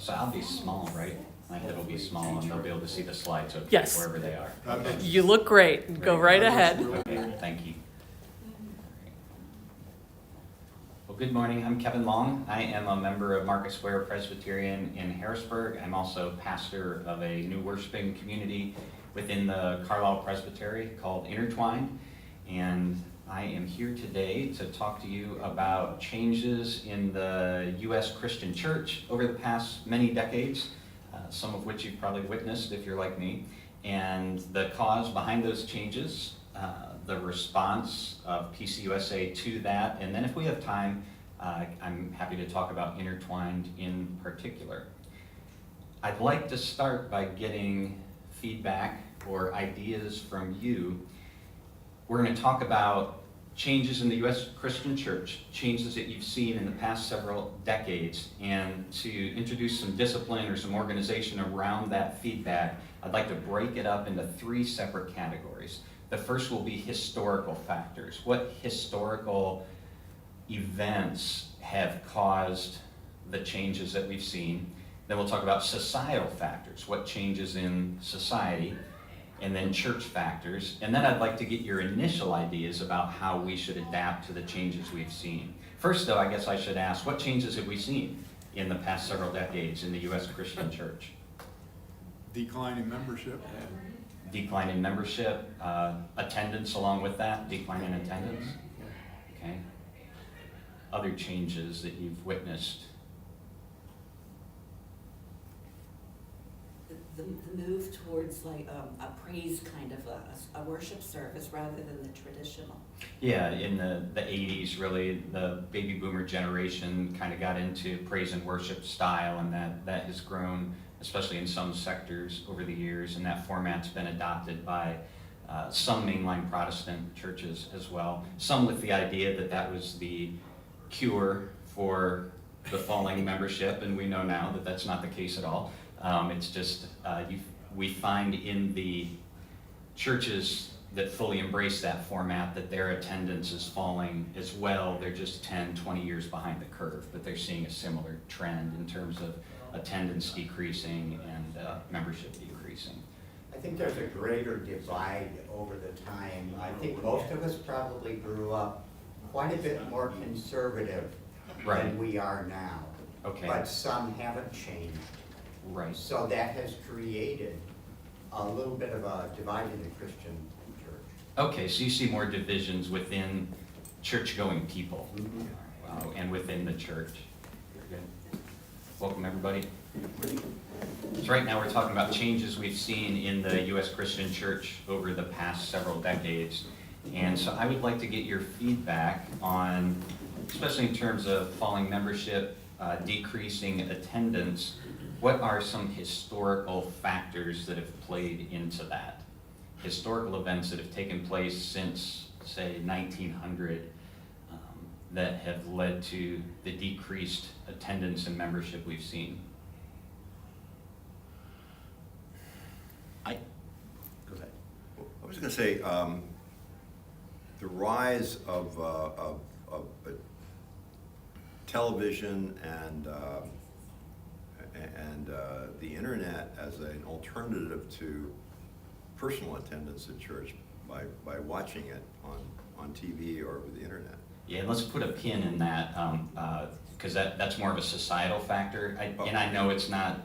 So I'll be small, right? My head will be small and they'll be able to see the slides of Yes. wherever they are. You look great. Go right ahead. Okay, thank you. Well, good morning. I'm Kevin Long. I am a member of Market Square Presbyterian in Harrisburg. I'm also pastor of a new worshiping community within the Carlisle Presbytery called Intertwined. And I am here today to talk to you about changes in the U.S. Christian church over the past many decades, some of which you've probably witnessed if you're like me, and the cause behind those changes, the response of PCUSA to that, and then if we have time, I'm happy to talk about Intertwined in particular. I'd like to start by getting feedback or ideas from you. We're going to talk about changes in the U.S. Christian church, changes that you've seen in the past several decades, and to introduce some discipline or some organization around that feedback, I'd like to break it up into three separate categories. The first will be historical factors. What historical events have caused the changes that we've seen? Then we'll talk about societal factors, what changes in society, and then church factors. And then I'd like to get your initial ideas about how we should adapt to the changes we've seen. First though, I guess I should ask, what changes have we seen in the past several decades in the U.S. Christian church? Decline in membership. Decline in membership, attendance along with that, decline in attendance. Okay. Other changes that you've witnessed? The move towards like a praise kind of a worship service rather than the traditional. Yeah, in the 80s, really, the baby boomer generation kind of got into praise and worship style, and that has grown, especially in some sectors over the years, and that format's been adopted by some mainline Protestant churches as well. Some with the idea that that was the cure for the falling membership, and we know now that that's not the case at all. It's just, we find in the churches that fully embrace that format that their attendance is falling as well. They're just 10, 20 years behind the curve, but they're seeing a similar trend in terms of attendance decreasing and membership decreasing. I think there's a greater divide over the time. I think most of us probably grew up quite a bit more conservative than we are now. Okay. But some haven't changed. Right. So that has created a little bit of a divide in the Christian church. Okay, so you see more divisions within church-going people and within the church. Very good. Welcome, everybody. So right now we're talking about changes we've seen in the U.S. Christian church over the past several decades. And so I would like to get your feedback on, especially in terms of falling membership, decreasing attendance, what are some historical factors that have played into that? Historical events that have taken place since, say, 1900 that have led to the decreased attendance and membership we've seen. Go ahead. I was going to say, the rise of television and the internet as an alternative to personal attendance at church by watching it on TV or over the internet. Yeah, let's put a pin in that, because that's more of a societal factor. And I know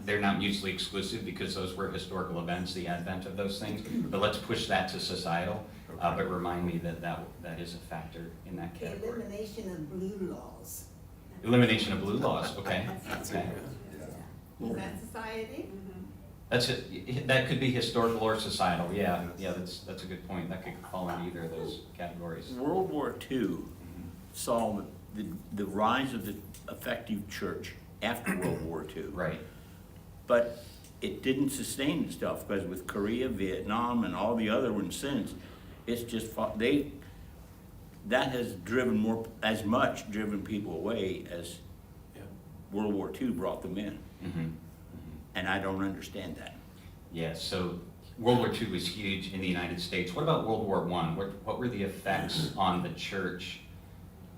they're not mutually exclusive because those were historical events, the advent of those things, but let's push that to societal. But remind me that is a factor in that The category. elimination of blue laws. Elimination of blue laws, okay. Okay. Is that society? That's it. That could be historical or societal. Yeah, that's a good point. That could fall into either of those categories. World War II saw the rise of the effective church after World War II. Right. But it didn't sustain itself because with Korea, Vietnam, and all the other ones since, it's just that has driven driven people away as World War II brought them in. And I don't understand that. Yeah, so World War II was huge in the United States. What about World War I? What were the effects on the church?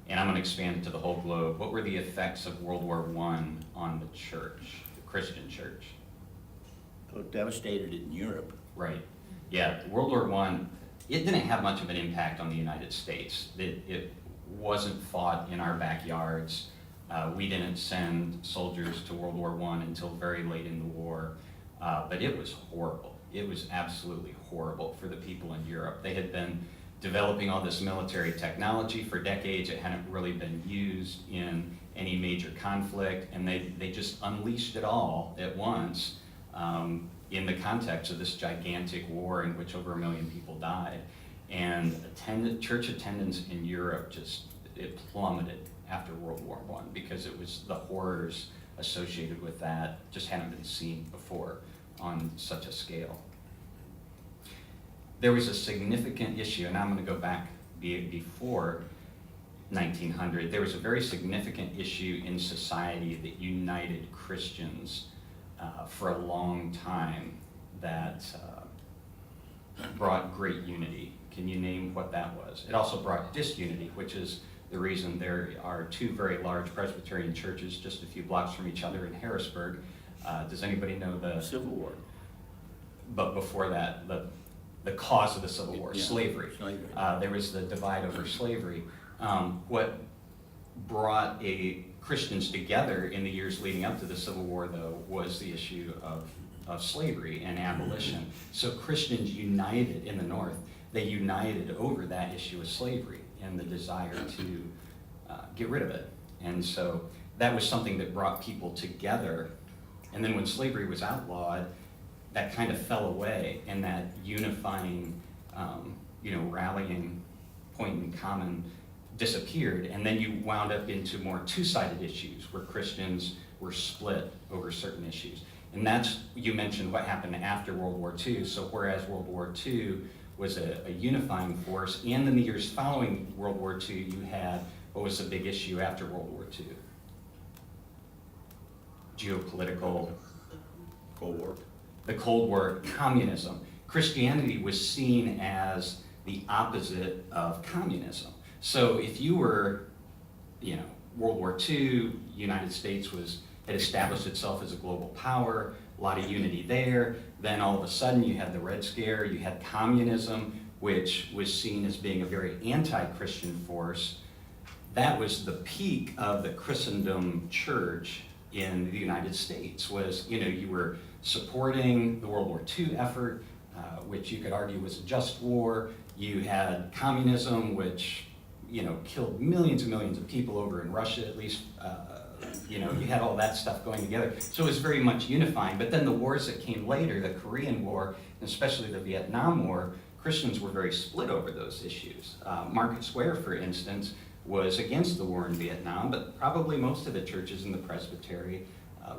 And I'm going to expand it to the whole globe. What were the effects of World War I on the church, the Christian church. So it devastated it in Europe. Right. Yeah, World War I, it didn't have much of an impact on the United States. It wasn't fought in our backyards. We didn't send soldiers to World War I until very late in the war. But it was horrible. It was absolutely horrible for the people in Europe. They had been developing all this military technology for decades. It hadn't really been used in any major conflict, and they just unleashed it all at once in the context of this gigantic war in which over 1 million people died. And church attendance in Europe it plummeted after World War I because it was the horrors associated with that just hadn't been seen before on such a scale. There was a significant issue, and I'm going to go back before 1900. There was a very significant issue in society that united Christians for a long time that brought great unity. Can you name what that was? It also brought disunity, which is the reason there are 2 very large Presbyterian churches just a few blocks from each other in Harrisburg. Does anybody know the Civil War. But before that, the cause of the Civil War, Yeah, slavery. slavery. There was the divide over slavery. What brought Christians together in the years leading up to the Civil War, though, was the issue of slavery and abolition. So Christians united in the North. They united over that issue of slavery and the desire to get rid of it. And so that was something that brought people together. And then when slavery was outlawed, that kind of fell away, and that unifying, rallying point in common disappeared. And then you wound up into more two-sided issues where Christians were split over certain issues. And that's, you mentioned what happened after World War II. So whereas World War II was a unifying force, and in the years following World War II, you had, what was the big issue after World War II? Geopolitical. Cold War. The Cold War, communism. Christianity was seen as the opposite of communism. So if you were, World War II, United States had established itself as a global power, a lot of unity there. Then all of a sudden you had the Red Scare, you had communism, which was seen as being a very anti-Christian force. That was the peak of the Christendom church in the United States, was, you were supporting the World War II effort, which you could argue was a just war. You had communism, which, killed millions and millions of people over in Russia, at least, you had all that stuff going together. So it was very much unifying. But then the wars that came later, the Korean War, and especially the Vietnam War, Christians were very split over those issues. Market Square, for instance, was against the war in Vietnam, but probably most of the churches in the presbytery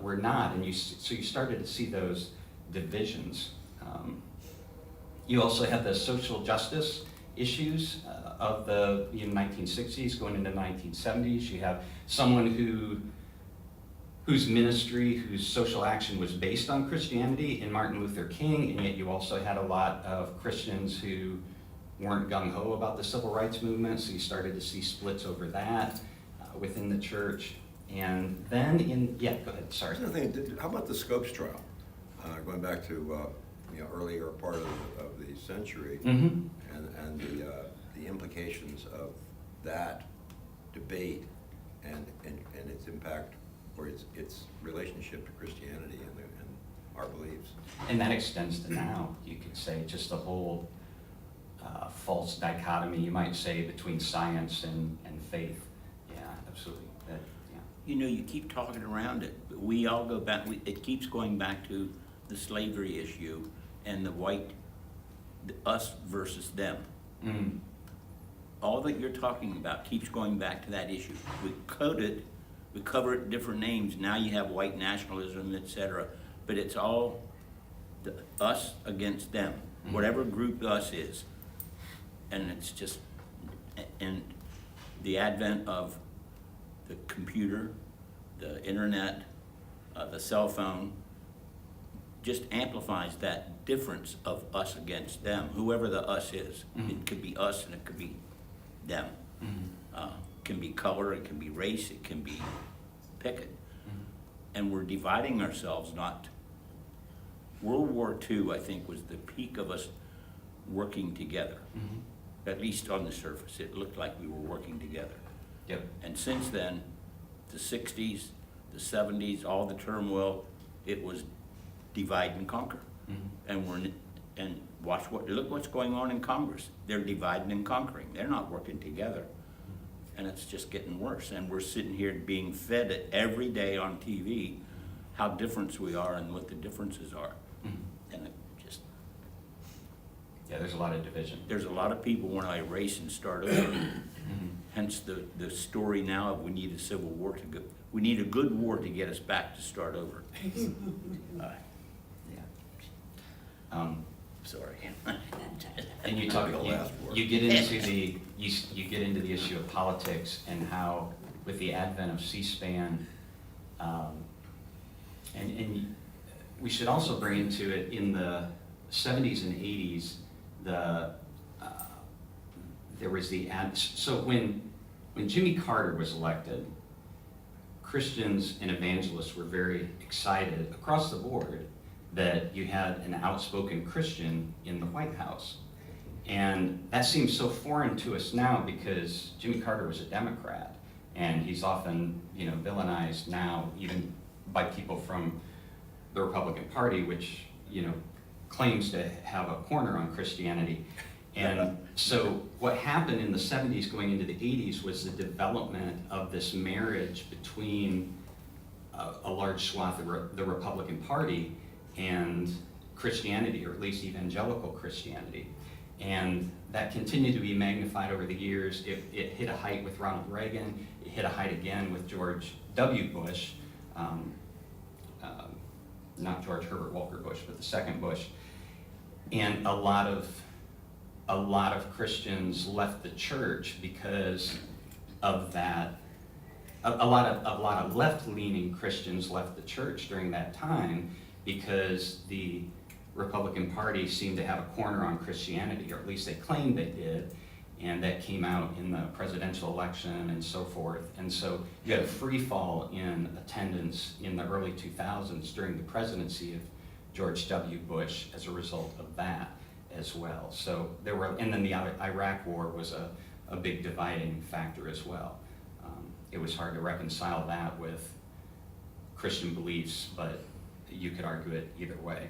were not, and so you started to see those divisions. You also had the social justice issues of the 1960s going into the 1970s. You have someone whose ministry, whose social action was based on Christianity in Martin Luther King, and yet you also had a lot of Christians who weren't gung-ho about the civil rights movement, so you started to see splits over that within the church. And then go ahead, sorry. Another thing, how about the Scopes trial? Going back to earlier part of the century, Mm-hmm. and the implications of that debate and its impact or its relationship to Christianity and our beliefs. And that extends to now, you could say, just the whole false dichotomy, you might say, between science and faith. Yeah, absolutely. You keep talking around it, but we all go back, it keeps going back to the slavery issue and the us versus them. Mm. All that you're talking about keeps going back to that issue. We cover it different names, now you have white nationalism, etc. But it's all us against them, whatever group us is. And it's just, and the advent of the computer, the internet, the cell phone, just amplifies that difference of us against them, whoever the us is. Mm-hmm. It could be us and it could be them. Mm-hmm. It can be color, it can be race, it can be picket. Mm-hmm. and we're dividing ourselves, not, World War II, I think, was the peak of us working together. At least on the surface, it looked like we were working together. Yep. And since then, the 60s, the 70s, all the turmoil, it was divide and conquer. And look what's going on in Congress. They're dividing and conquering. They're not working together. And it's just getting worse. And we're sitting here being fed it every day on TV, how different we are and what the differences are. And it just, Yeah, there's a lot of division. there's a lot of people want to erase and start over. Hence the story now of we need a civil war to go. We need a good war to get us back to start over. Yeah. Sorry. And you talk, The last word. you get into the, you get into the issue of politics and how with the advent of C-SPAN, and we should also bring into it in the 70s and 80s, there was so when Jimmy Carter was elected, Christians and evangelists were very excited across the board that you had an outspoken Christian in the White House. And that seems so foreign to us now because Jimmy Carter was a Democrat, and he's often, villainized now even by people from the Republican Party, which, claims to have a corner on Christianity. And so what happened in the 70s going into the 80s was the development of this marriage between a large swath of the Republican Party and Christianity, or at least evangelical Christianity. And that continued to be magnified over the years. It hit a height with Ronald Reagan. It hit a height again with George W. Bush. Not George Herbert Walker Bush, but the second Bush. And a lot of Christians left the church because of that. A lot of left-leaning Christians left the church during that time because the Republican Party seemed to have a corner on Christianity, or at least they claimed they did, and that came out in the presidential election and so forth. And so you had a free fall in attendance in the early 2000s during the presidency of George W. Bush as a result of that as well. So there were, and then the Iraq War was a big dividing factor as well. It was hard to reconcile that with Christian beliefs, but you could argue it either way.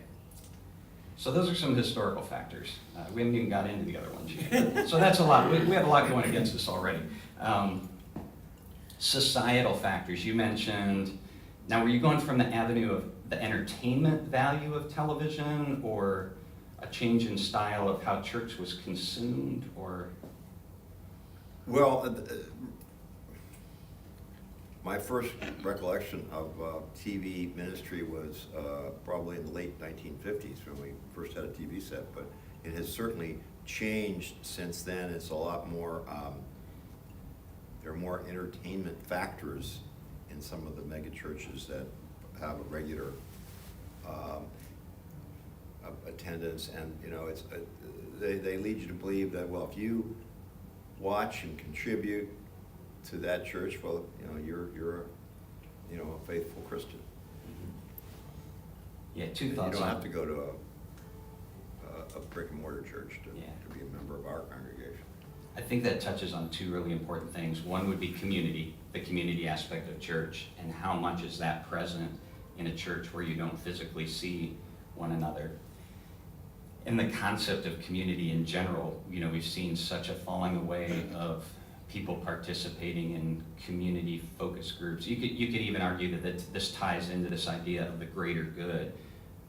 So those are some historical factors. We haven't even got into the other ones yet. So that's a lot. We have a lot going against us already. Societal factors. You mentioned, now were you going from the avenue of the entertainment value of television, or a change in style of how church was consumed, or? Well, my first recollection of TV ministry was probably in the late 1950s when we first had a TV set, but it has certainly changed since then. It's a lot more, there are more entertainment factors in some of the mega churches that have a regular attendance, and it's they lead you to believe that, well, if you watch and contribute to that church, well, you're a faithful Christian. Yeah, two You thoughts. don't have to go to a brick and mortar church to Yeah. be a member of our congregation. I think that touches on two really important things. One would be community, the community aspect of church, and how much is that present in a church where you don't physically see one another. And the concept of community in general, we've seen such a falling away of people participating in community focus groups. You could even argue that this ties into this idea of the greater good.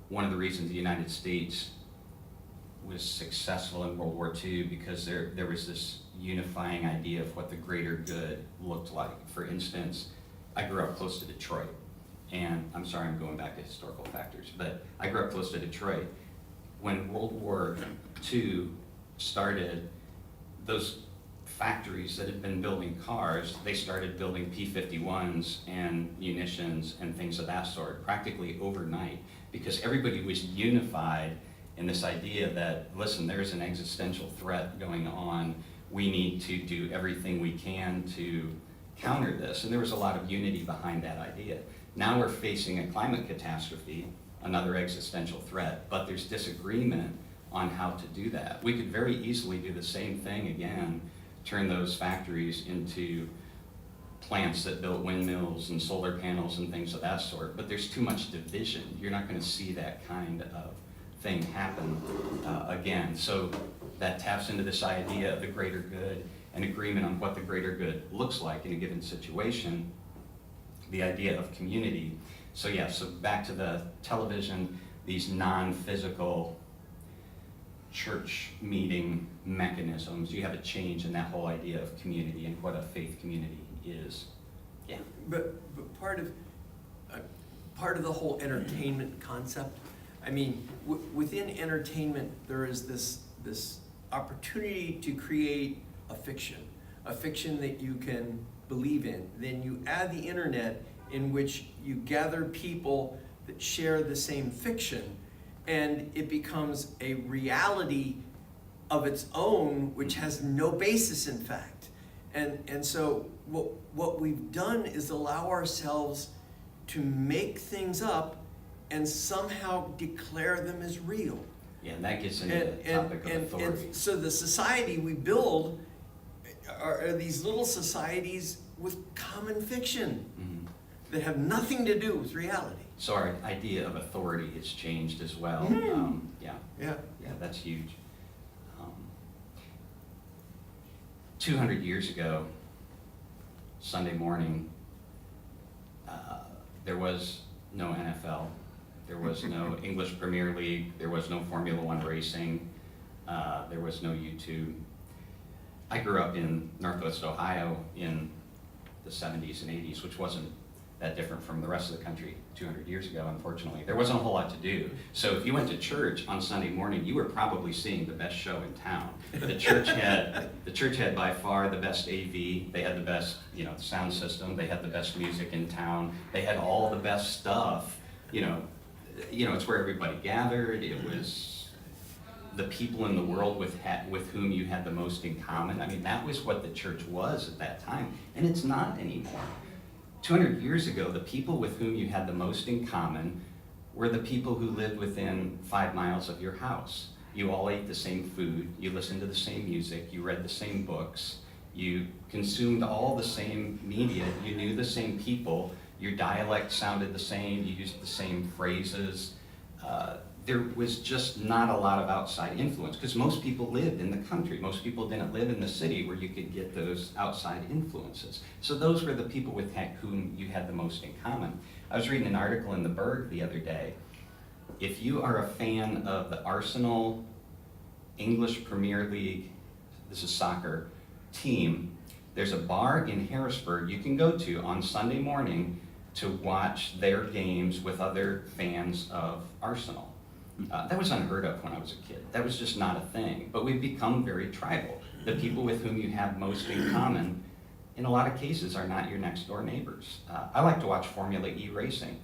One of the reasons the United States was successful in World War II because there was this unifying idea of what the greater good looked like. For instance, I grew up close to Detroit, and I'm sorry I'm going back to historical factors, but I grew up close to Detroit. When World War II started, those factories that had been building cars, they started building P-51s and munitions and things of that sort practically overnight, because everybody was unified in this idea that, listen, there's an existential threat going on. We need to do everything we can to counter this. And there was a lot of unity behind that idea. Now we're facing a climate catastrophe, another existential threat, but there's disagreement on how to do that. We could very easily do the same thing again, turn those factories into plants that built windmills and solar panels and things of that sort, but there's too much division. You're not going to see that kind of thing happen again. So that taps into this idea of the greater good and agreement on what the greater good looks like in a given situation, the idea of community. So yeah, so back to the television, these non-physical church meeting mechanisms, you have a change in that whole idea of community and what a faith community is. Yeah. But part of the whole entertainment concept, I mean, within entertainment, there is this opportunity to create a fiction that you can believe in. Then you add the internet, in which you gather people that share the same fiction, and it becomes a reality of its own, which has no basis in fact. And so what we've done is allow ourselves to make things up and somehow declare them as real. Yeah, and that gets into the topic of authority. And so the society we build are these little societies with common fiction that have nothing to do with reality. So our idea of authority has changed as well. Yeah, that's huge. 200 years ago, Sunday morning, there was no NFL, there was no English Premier League, there was no Formula One racing, there was no YouTube. I grew up in Northwest Ohio in the 70s and 80s, which wasn't that different from the rest of the country 200 years ago, unfortunately. There wasn't a whole lot to do. So if you went to church on Sunday morning, you were probably seeing the best show in town. The church had by far the best AV. They had the best, sound system. They had the best music in town. They had all the best stuff. It's where everybody gathered. It was the people in the world with whom you had the most in common. I mean, that was what the church was at that time, and it's not anymore. 200 years ago, the people with whom you had the most in common were the people who lived within 5 miles of your house. You all ate the same food, you listened to the same music, you read the same books, you consumed all the same media, you knew the same people, your dialect sounded the same, you used the same phrases. There was just not a lot of outside influence because most people lived in the country. Most people didn't live in the city where you could get those outside influences. So those were the people with whom you had the most in common. I was reading an article in the Berg the other day. If you are a fan of the Arsenal English Premier League, this is soccer, team, there's a bar in Harrisburg you can go to on Sunday morning to watch their games with other fans of Arsenal. That was unheard of when I was a kid. That was just not a thing. But we've become very tribal. The people with whom you have most in common, in a lot of cases, are not your next door neighbors. I like to watch Formula E racing.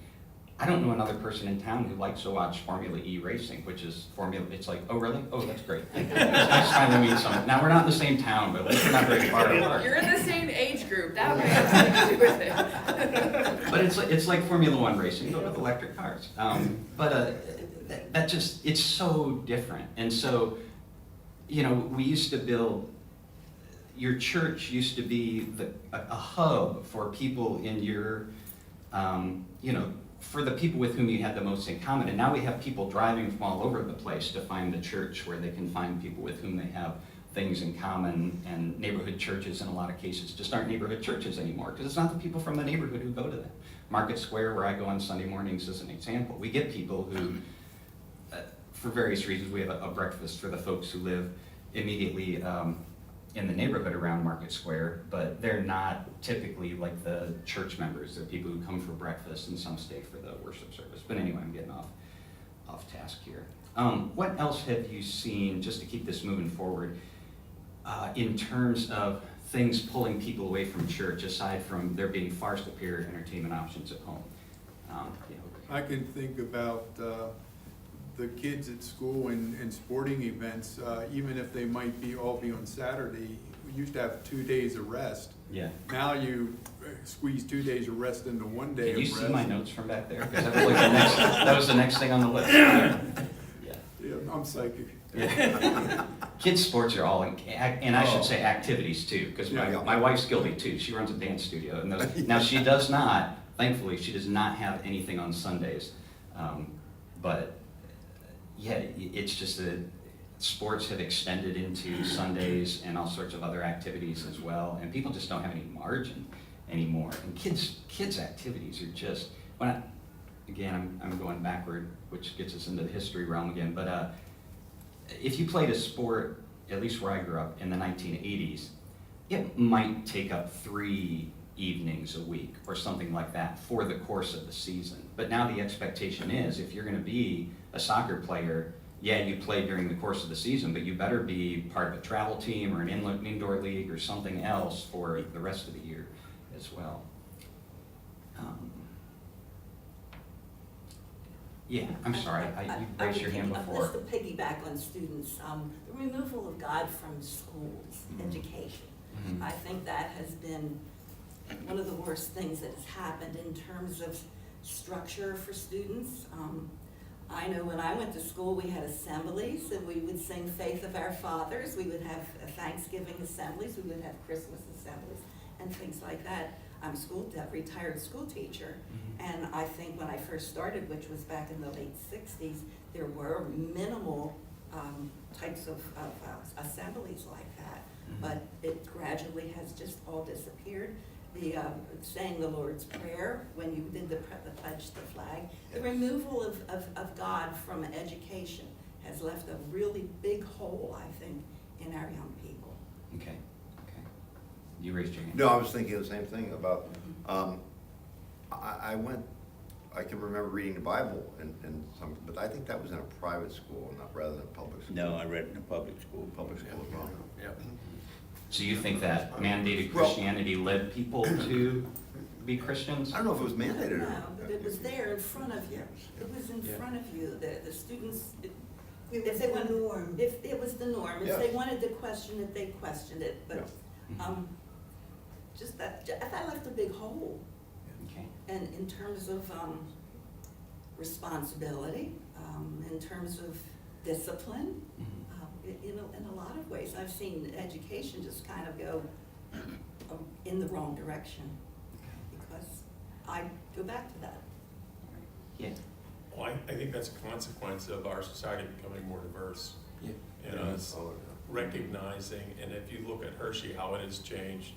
I don't know another person in town who likes to watch Formula E racing, which is it's like, oh really? Oh, that's great. It's nice to finally meet someone. Now, we're not in the same town, but we're not very far apart. You're in the same age group. That might have something to do with it. But it's like Formula One racing, but with electric cars. It's so different. And so, we used to build, your church used to be a hub for people in your, for the people with whom you had the most in common. And now we have people driving from all over the place to find the church where they can find people with whom they have things in common, and neighborhood churches in a lot of cases just aren't neighborhood churches anymore because it's not the people from the neighborhood who go to them. Market Square, where I go on Sunday mornings, is an example. We get people who, for various reasons, we have a breakfast for the folks who live immediately in the neighborhood around Market Square, but they're not typically like the church members. They're people who come for breakfast and some stay for the worship service. But anyway, I'm getting off task here. What else have you seen, just to keep this moving forward, in terms of things pulling people away from church, aside from there being far superior entertainment options at home? I can think about the kids at school and sporting events, even if they might all be on Saturday, used to have 2 days of rest. Yeah. Now you squeeze 2 days of rest into 1 day Can of you rest. see my notes from back there? Because that was the next thing on the list. Yeah. Yeah, I'm psychic. Yeah. Kids' sports are all, and I should say activities too, because my wife's guilty too. She runs a dance studio. And now she does not, thankfully, she does not have anything on Sundays. But yeah, it's just that sports have extended into Sundays and all sorts of other activities as well. And people just don't have any margin anymore. And kids' activities are just, again, I'm going backward, which gets us into the history realm again. But if you played a sport, at least where I grew up in the 1980s, it might take up 3 evenings a week or something like that for the course of the season. But now the expectation is, if you're going to be a soccer player, yeah, you play during the course of the season, but you better be part of a travel team or an indoor league or something else for the rest of the year as well. Yeah, I'm sorry, you raised your hand before. Just to piggyback on students, the removal of God from schools, education. I think that has been one of the worst things that has happened in terms of structure for students. I know when I went to school, we had assemblies, and we would sing Faith of Our Fathers. We would have Thanksgiving assemblies. We would have Christmas assemblies and things like that. I'm a retired school teacher, and I think when I first started, which was back in the late 60s, there were minimal types of assemblies like that, but it gradually has just all disappeared. The saying the Lord's Prayer, when you did the pledge to the flag, the removal of God from education has left a really big hole, I think, in our young people. Okay. You raised your hand. No, I was thinking the same thing about, I can remember reading the Bible and some, but I think that was in a private school, not rather than a public school. No, I read it in a public school. Public school as well. Yep. So you think that mandated Christianity led people to be Christians? I don't know if it was mandated or No, not. but it was there in front of you. It was in front of you. The students, It was the norm. if it was the norm, if Yes. they wanted to question it, they questioned it, but, just that left a big hole. Okay. And in terms of, responsibility, in terms of discipline, in a lot of ways, I've seen education just kind of go in the wrong direction, because I go back to that. Yeah. Well, I think that's a consequence of our society becoming more diverse. Yeah. And us recognizing, and if you look at Hershey, how it has changed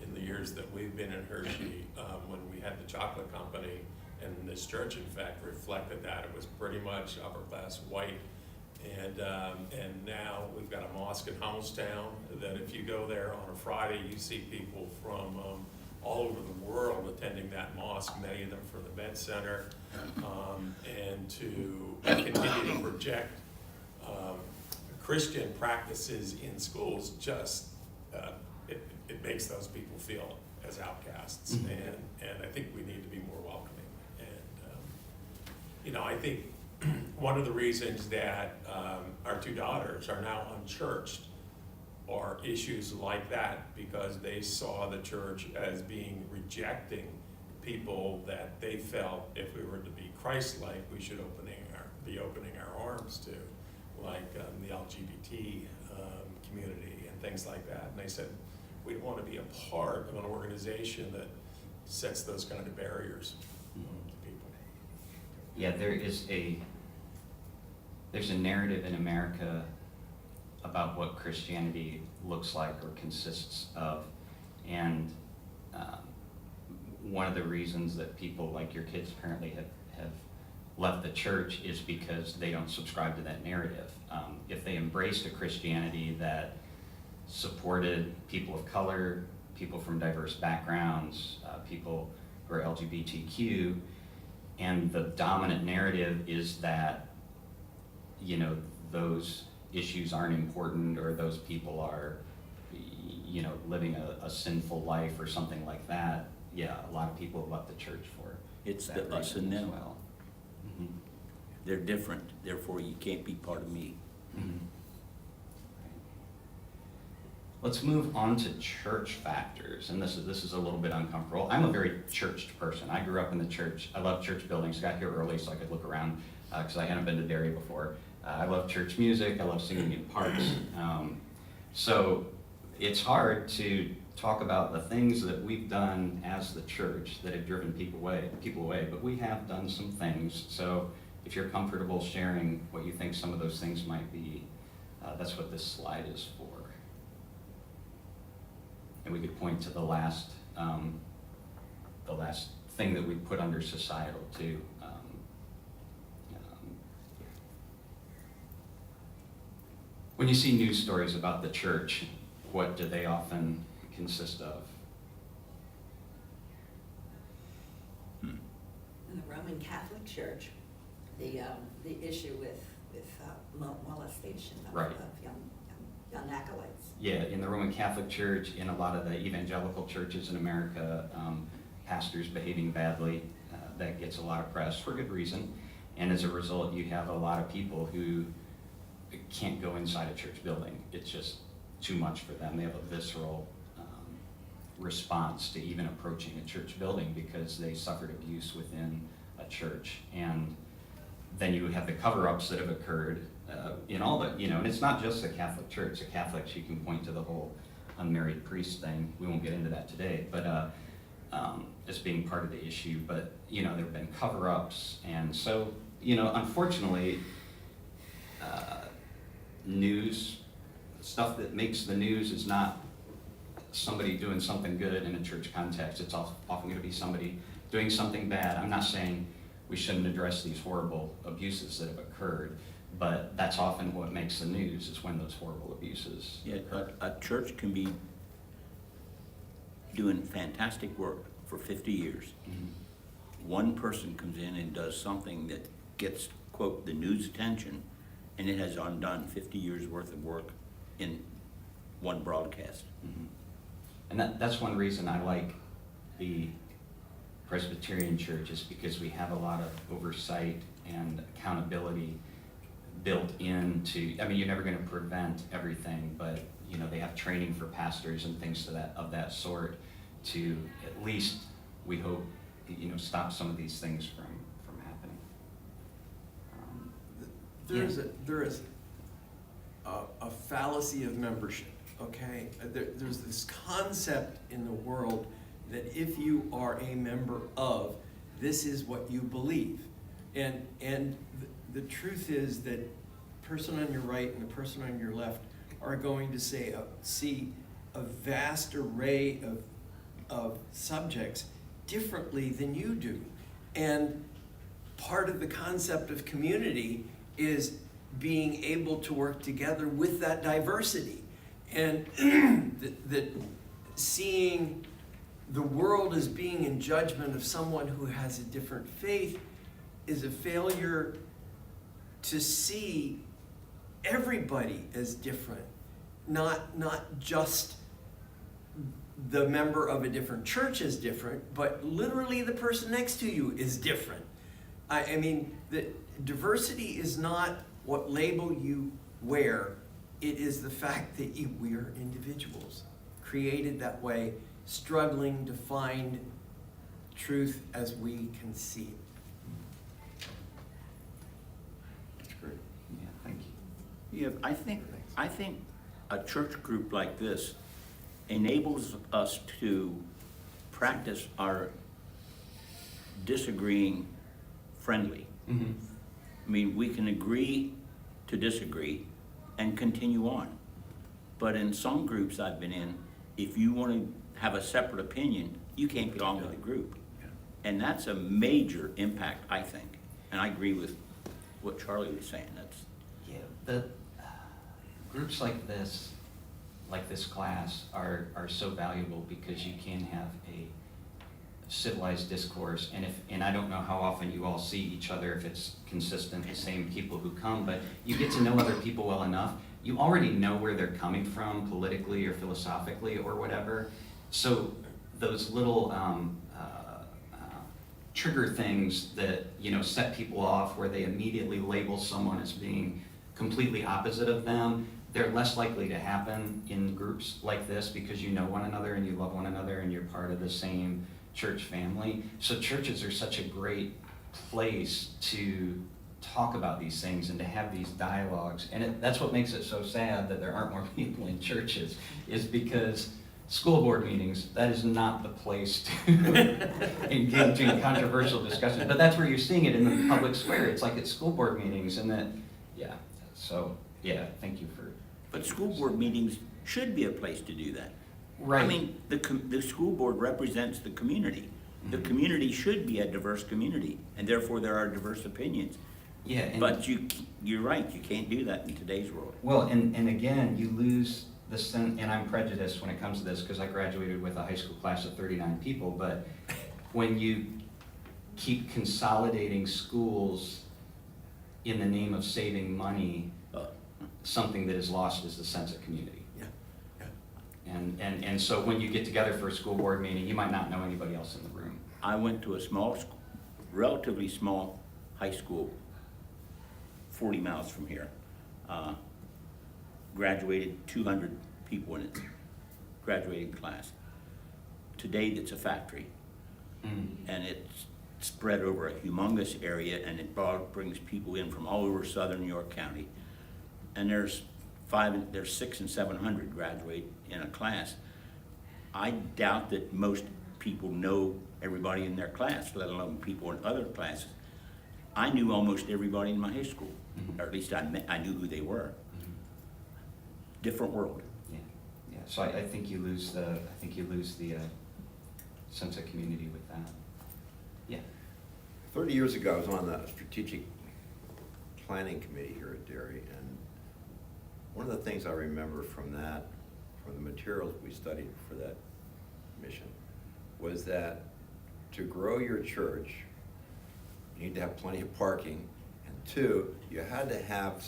in the years that we've been in Hershey, when we had the chocolate company, and this church, in fact, reflected that. It was pretty much upper class white. And now we've got a mosque in Housetown that if you go there on a Friday, you see people from all over the world attending that mosque, many of them from the Med Center, and to continue to project Christian practices in schools, just it makes those people feel as outcasts, and I think we need to be more welcoming. And I think one of the reasons that our 2 daughters are now unchurched are issues like that, because they saw the church as being rejecting people that they felt, if we were to be Christ-like, we should be opening our arms to, like the LGBT community and things like that. And they said, we don't want to be a part of an organization that sets those kind of barriers to people. Yeah, there's a narrative in America about what Christianity looks like or consists of, and one of the reasons that people like your kids apparently have left the church is because they don't subscribe to that narrative. If they embraced a Christianity that supported people of color, people from diverse backgrounds, people who are LGBTQ, and the dominant narrative is that, those issues aren't important, or those people are, living a sinful life or something like that. Yeah, a lot of people have left the church for It's that the us reason and as them. well. They're different, therefore you can't be part of me. Mhm. Let's move on to church factors, and this is a little bit uncomfortable. I'm a very churched person. I grew up in the church. I love church buildings. Got here early so I could look around because I hadn't been to Derry before. I love church music. I love singing in parks. So it's hard to talk about the things that we've done as the church that have driven people away, but we have done some things. So if you're comfortable sharing what you think some of those things might be, that's what this slide is for. And we could point to the last thing that we put under societal too. When you see news stories about the church, what do they often consist of? In the Roman Catholic Church, the issue with molestation of Right. young acolytes. Yeah, in the Roman Catholic Church, in a lot of the evangelical churches in America, pastors behaving badly, that gets a lot of press for good reason. And as a result, you have a lot of people who can't go inside a church building. It's just too much for them. They have a visceral response to even approaching a church building because they suffered abuse within a church. And then you have the cover-ups that have occurred in all the, and it's not just the Catholic Church. The Catholics, you can point to the whole unmarried priest thing. We won't get into that today, but as being part of the issue. But, there have been cover-ups. And so, unfortunately, news, stuff that makes the news is not somebody doing something good in a church context. It's often going to be somebody doing something bad. I'm not saying we shouldn't address these horrible abuses that have occurred, but that's often what makes the news, is when those horrible abuses occur. A church can be doing fantastic work for 50 years. Mm-hmm. One person comes in and does something that gets, quote, the news attention, and it has undone 50 years worth of work in one broadcast. Mm-hmm. And that's one reason I like the Presbyterian Church, is because we have a lot of oversight and accountability built into, you're never going to prevent everything, but they have training for pastors and things of that sort to at least, we hope, stop some of these things from happening. There is a fallacy of membership, okay? There's this concept in the world that if you are a member of, this is what you believe. And the truth is that the person on your right and the person on your left are going to see a vast array of subjects differently than you do. And part of the concept of community is being able to work together with that diversity. And that seeing the world as being in judgment of someone who has a different faith is a failure to see everybody as different, not just the member of a different church is different, but literally the person next to you is different. The diversity is not what label you wear. It is the fact that we are individuals, created that way, struggling to find truth as we can see it. That's great. Yeah, thank you. Yeah, I think a church group like this enables us to practice our disagreeing friendly. Mm-hmm. We can agree to disagree and continue on. But in some groups I've been in, if you want to have a separate opinion, you can't belong to the group. And that's a major impact, I think. And I agree with what Charlie was saying. The groups like this class are so valuable because you can have a civilized discourse, and I don't know how often you all see each other, if it's consistent, the same people who come, but you get to know other people well enough. You already know where they're coming from politically or philosophically or whatever. So those little trigger things that set people off, where they immediately label someone as being completely opposite of them, they're less likely to happen in groups like this because you know one another and you love one another and you're part of the same church family. So churches are such a great place to talk about these things and to have these dialogues. And that's what makes it so sad that there aren't more people in churches, is because school board meetings, that is not the place to engage in controversial discussions. But that's where you're seeing it in the public square. It's like at school board meetings, and that, yeah. So, yeah, thank you for. But school board meetings should be a place to do that. Right. I mean, the school board represents the community. The Mhm. community should be a diverse community, and therefore there are diverse opinions. Yeah. And But you're right, you can't do that in today's world. well, and again, you lose the sense, and I'm prejudiced when it comes to this because I graduated with a high school class of 39 people, but when you keep consolidating schools in the name of saving money, something that is lost is the sense of community. Yeah, yeah. And so when you get together for a school board meeting, you might not know anybody else in the room. I went to a small, relatively small high school, 40 miles from here. Graduated 200 people in it, graduating class. Today, it's a factory, and it's spread over a humongous area, and it brings people in from all over southern New York County. And there's 600 and 700 graduate in a class. I doubt that most people know everybody in their class, let alone people in other classes. I knew almost everybody in my high school, or at least I knew who they were. Different world. Yeah, yeah. So I think you lose the sense of community with that. Yeah. 30 years ago, I was on the strategic planning committee here at Derry, and one of the things I remember from the materials we studied for that mission, was that to grow your church, you need to have plenty of parking, and two, you had to have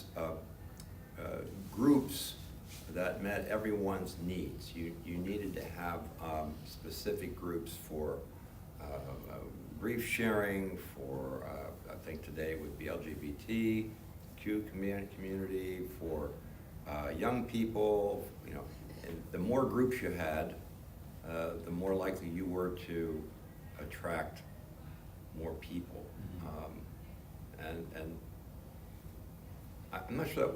groups that met everyone's needs. You needed to have specific groups for brief sharing, for I think today would be LGBTQ community, for young people, you know. And the more groups you had, the more likely you were to attract more people. And I'm not sure.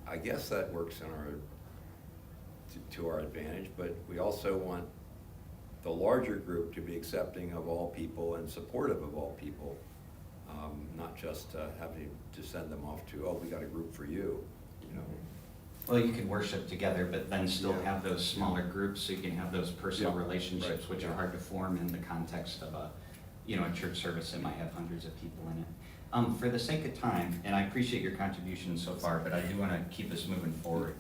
I guess that works in to our advantage, but we also want the larger group to be accepting of all people and supportive of all people, not just having to send them off to, oh, we got a group for you, you know. Well, you can worship together, but then still have those smaller groups, so you can have those personal relationships, Right. which are hard to form in the context of a church service that might have hundreds of people in it. For the sake of time, and I appreciate your contribution so far, but I do want to keep us moving forward.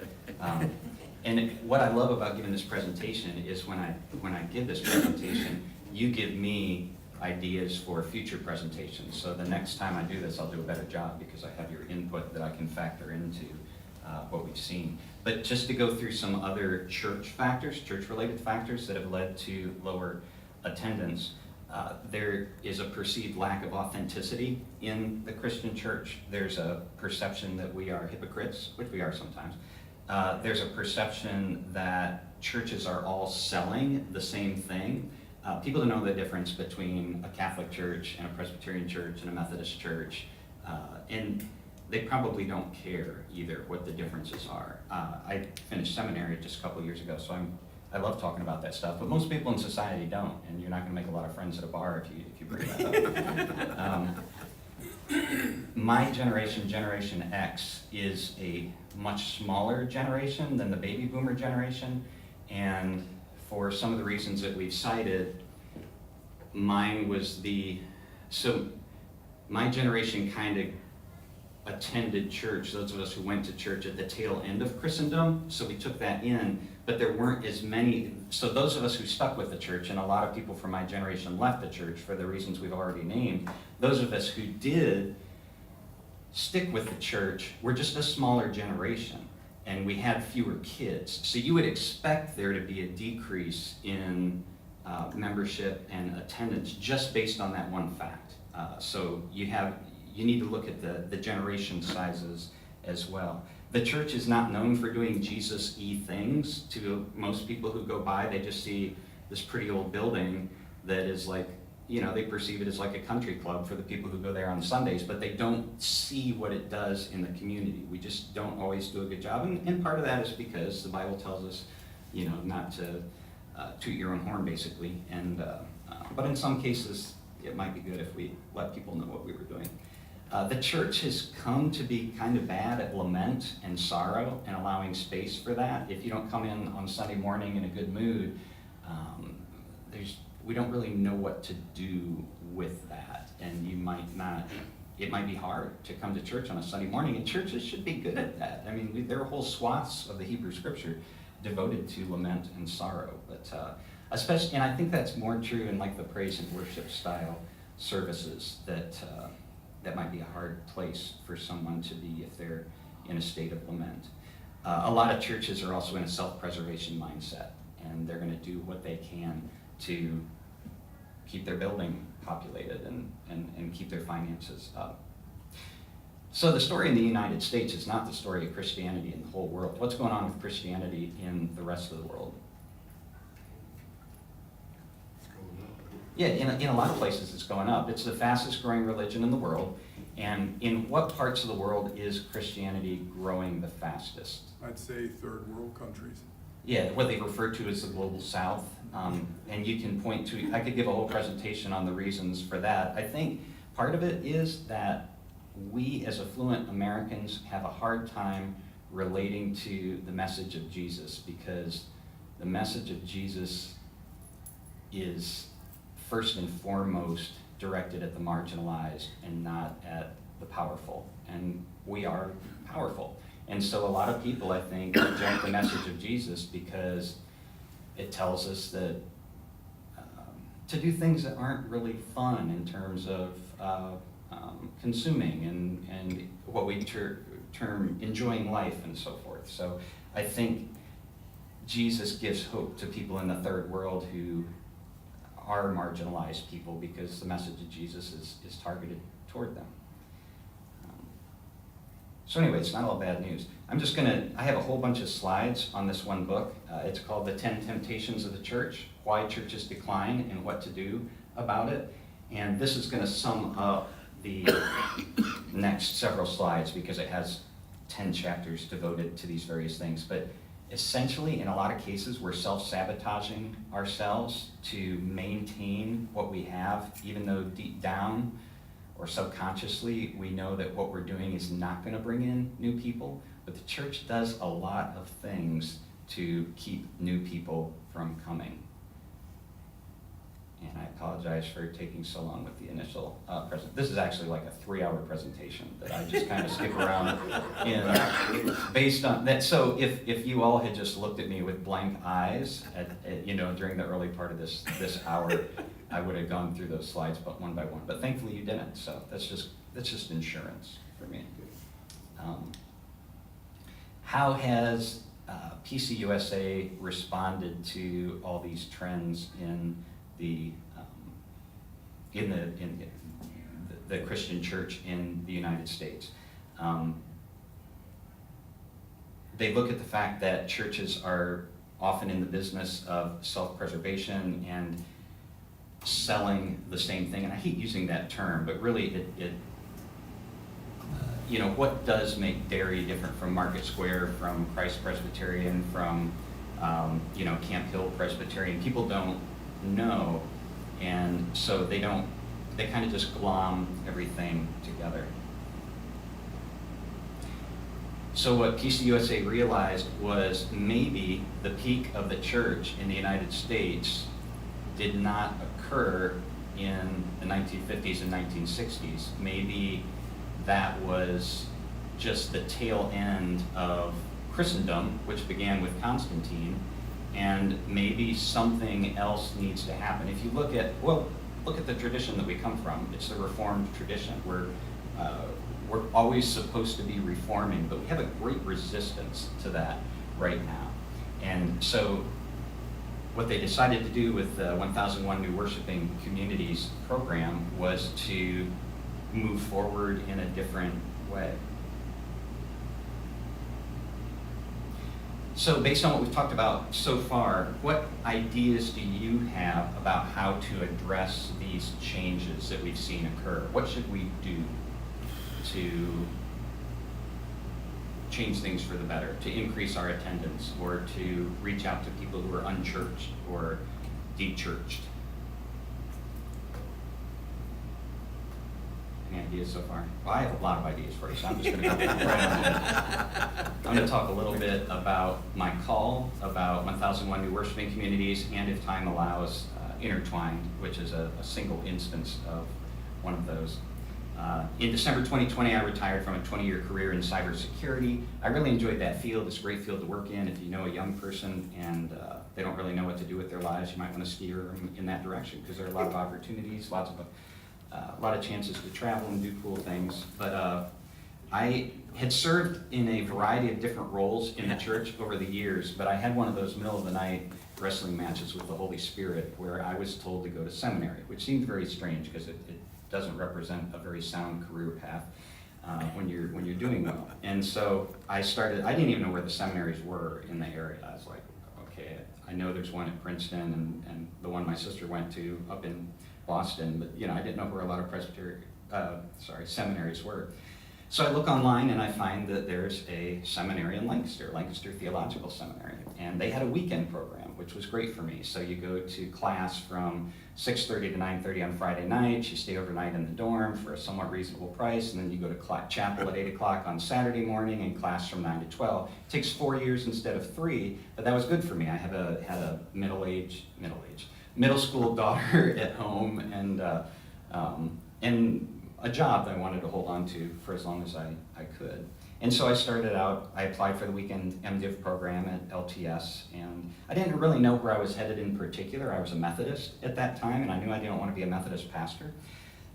And what I love about giving this presentation is when I give this presentation, you give me ideas for future presentations. So the next time I do this, I'll do a better job because I have your input that I can factor into what we've seen. But just to go through some other church-related factors that have led to lower attendance. There is a perceived lack of authenticity in the Christian church. There's a perception that we are hypocrites, which we are sometimes. There's a perception that churches are all selling the same thing. People don't know the difference between a Catholic church and a Presbyterian church and a Methodist church. And they probably don't care either what the differences are. I finished seminary just a couple years ago, so I love talking about that stuff, but most people in society don't, and you're not going to make a lot of friends at a bar if you bring that up. My generation, Generation X, is a much smaller generation than the baby boomer generation, and for some of the reasons that we've cited, my generation kind of attended church, those of us who went to church at the tail end of Christendom, so we took that in, but there weren't as many, so those of us who stuck with the church, and a lot of people from my generation left the church for the reasons we've already named, those of us who did stick with the church were just a smaller generation, and we had fewer kids. So you would expect there to be a decrease in membership and attendance just based on that one fact. So you need to look at the generation sizes as well. The church is not known for doing Jesus-y things. To most people who go by, they just see this pretty old building that is like, you know, they perceive it as like a country club for the people who go there on Sundays, but they don't see what it does in the community. We just don't always do a good job, and part of that is because the Bible tells us, you know, not to toot your own horn, basically, and but in some cases, it might be good if we let people know what we were doing. The church has come to be kind of bad at lament and sorrow and allowing space for that. If you don't come in on Sunday morning in a good mood, we don't really know what to do with that, and you might not. It might be hard to come to church on a Sunday morning, and churches should be good at that. I mean, there are whole swaths of the Hebrew Scripture devoted to lament and sorrow, but especially, and I think that's more true in like the praise and worship style services that might be a hard place for someone to be if they're in a state of lament. A lot of churches are also in a self-preservation mindset, and they're going to do what they can to keep their building populated and keep their finances up. So the story in the United States is not the story of Christianity in the whole world. What's going on with Christianity in the rest of the world? Yeah, in a lot of places it's going up. It's the fastest growing religion in the world. And in what parts of the world is Christianity growing the fastest? I'd say third world countries. Yeah, what they refer to as the global south. And you can point to, I could give a whole presentation on the reasons for that. I think part of it is that we as affluent Americans have a hard time relating to the message of Jesus, because the message of Jesus is first and foremost directed at the marginalized and not at the powerful. And we are powerful. And so a lot of people, I think, reject the message of Jesus because it tells us that to do things that aren't really fun in terms of consuming and what we term enjoying life and so forth. So I think Jesus gives hope to people in the third world who are marginalized people, because the message of Jesus is targeted toward them. So anyway, it's not all bad news. I have a whole bunch of slides on this one book. It's called The 10 Temptations of the Church, Why Churches Decline and What to Do About It. And this is gonna sum up the next several slides, because it has 10 chapters devoted to these various things. But essentially, in a lot of cases, we're self-sabotaging ourselves to maintain what we have, even though deep down or subconsciously we know that what we're doing is not going to bring in new people. But the church does a lot of things to keep new people from coming. And I apologize for taking so long with the initial present. This is actually like a 3-hour presentation that I just kind of skip around in, based on that. So if you all had just looked at me with blank eyes during the early part of this hour, I would have gone through those slides but one by one. But thankfully you didn't. So that's just insurance for me. How has PCUSA responded to all these trends in the Christian church in the United States? They look at the fact that churches are often in the business of self-preservation and selling the same thing. And I hate using that term, but really what does make Derry different from Market Square, from Christ Presbyterian, from Camp Hill Presbyterian? People don't know, and so they kind of just glom everything together. So what PCUSA realized was maybe the peak of the church in the United States did not occur in the 1950s and 1960s. Maybe that was just the tail end of Christendom, which began with Constantine, and maybe something else needs to happen. If you look at the tradition that we come from. It's the Reformed tradition. We're always supposed to be reforming, but we have a great resistance to that right now. And so what they decided to do with the 1001 New Worshiping Communities program was to move forward in a different way. So based on what we've talked about so far, what ideas do you have about how to address these changes that we've seen occur? What should we do to change things for the better, to increase our attendance, or to reach out to people who are unchurched or de-churched? Any ideas so far? Well, I have a lot of ideas for you, so I'm just going to go right on. I'm going to talk a little bit about my call, about 1001 New Worshiping Communities, and if time allows, Intertwined, which is a single instance of one of those. In December 2020, I retired from a 20-year career in cybersecurity. I really enjoyed that field. It's a great field to work in. If you know a young person and they don't really know what to do with their lives, you might want to steer them in that direction, because there are a lot of opportunities, a lot of chances to travel and do cool things. But I had served in a variety of different roles in the church over the years, but I had one of those middle of the night wrestling matches with the Holy Spirit where I was told to go to seminary, which seemed very strange because it doesn't represent a very sound career path when you're doing well. And so I didn't even know where the seminaries were in the area. I was like, okay, I know there's one at Princeton and the one my sister went to up in Boston, but I didn't know where a lot of seminaries were. So I look online and I find that there's a seminary in Lancaster Theological Seminary, and they had a weekend program, which was great for me. So you go to class from 6:30 to 9:30 on Friday night, you stay overnight in the dorm for a somewhat reasonable price, and then you go to chapel at 8 o'clock on Saturday morning and class from 9 to 12. It takes 4 years instead of 3, but that was good for me. I had a middle school daughter at home and a job that I wanted to hold on to for as long as I could. And so I applied for the weekend MDiv program at LTS, and I didn't really know where I was headed in particular. I was a Methodist at that time, and I knew I didn't want to be a Methodist pastor.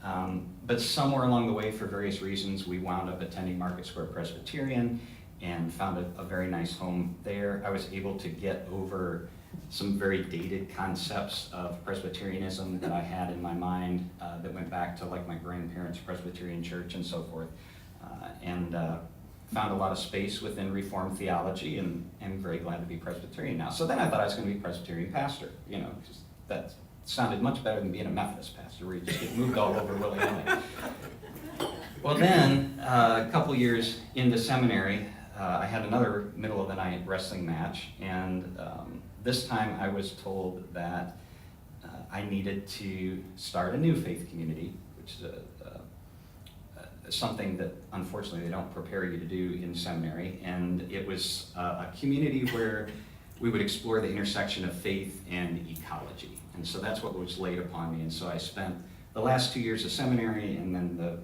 But somewhere along the way, for various reasons, we wound up attending Market Square Presbyterian and found a very nice home there. I was able to get over some very dated concepts of Presbyterianism that I had in my mind that went back to like my grandparents' Presbyterian church and so forth, and found a lot of space within Reformed theology, and am very glad to be Presbyterian now. So then I thought I was going to be a Presbyterian pastor, because that sounded much better than being a Methodist pastor where you just get moved all over willy-nilly. Well then, a couple years into seminary, I had another middle of the night wrestling match, and this time I was told that I needed to start a new faith community, which is something that unfortunately they don't prepare you to do in seminary. And it was a community where we would explore the intersection of faith and ecology. And so that's what was laid upon me. And so I spent the last 2 years of seminary and then the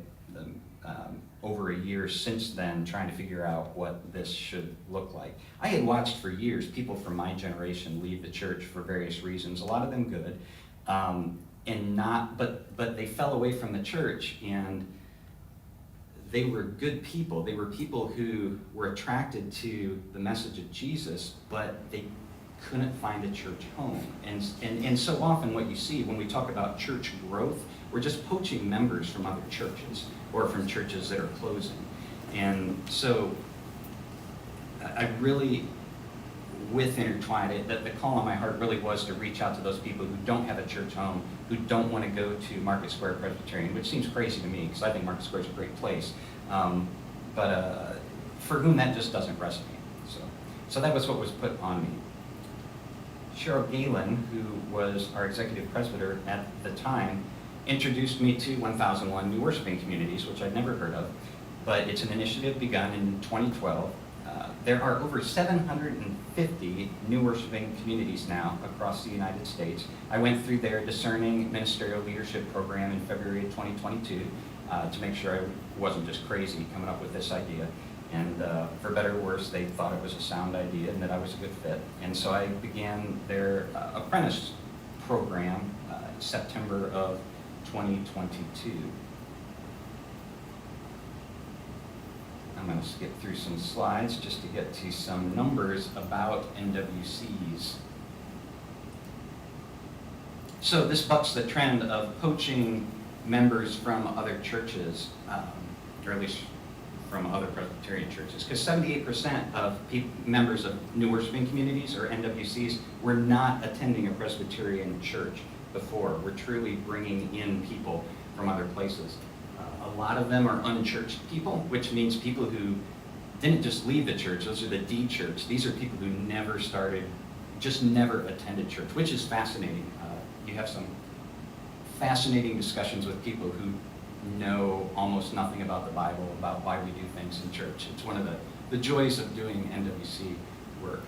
over a year since then trying to figure out what this should look like. I had watched for years people from my generation leave the church for various reasons, a lot of them good, but they fell away from the church, and they were good people. They were people who were attracted to the message of Jesus, but they couldn't find a church home. And so often what you see when we talk about church growth, we're just poaching members from other churches or from churches that are closing. And so I really, with Intertwined, that the call on my heart really was to reach out to those people who don't have a church home, who don't want to go to Market Square Presbyterian, which seems crazy to me because I think Market Square is a great place, but for whom that just doesn't resonate. So that was what was put on me. Cheryl Galen, who was our executive presbyter at the time, introduced me to 1001 New Worshiping Communities, which I'd never heard of, but it's an initiative begun in 2012. There are over 750 New Worshiping Communities now across the United States. I went through their Discerning Ministerial Leadership Program in February of 2022 to make sure I wasn't just crazy coming up with this idea. And for better or worse, they thought it was a sound idea and that I was a good fit. And so I began their apprentice program in September of 2022. I'm going to skip through some slides just to get to some numbers about NWCs. So this bucks the trend of poaching members from other churches, or at least from other Presbyterian churches. Because 78% of members of new worshiping communities, or NWCs, were not attending a Presbyterian church before. We're truly bringing in people from other places. A lot of them are unchurched people, which means people who didn't just leave the church. Those are the D-church. These are people who never started, just never attended church, which is fascinating. You have some fascinating discussions with people who know almost nothing about the Bible, about why we do things in church. It's one of the joys of doing NWC work.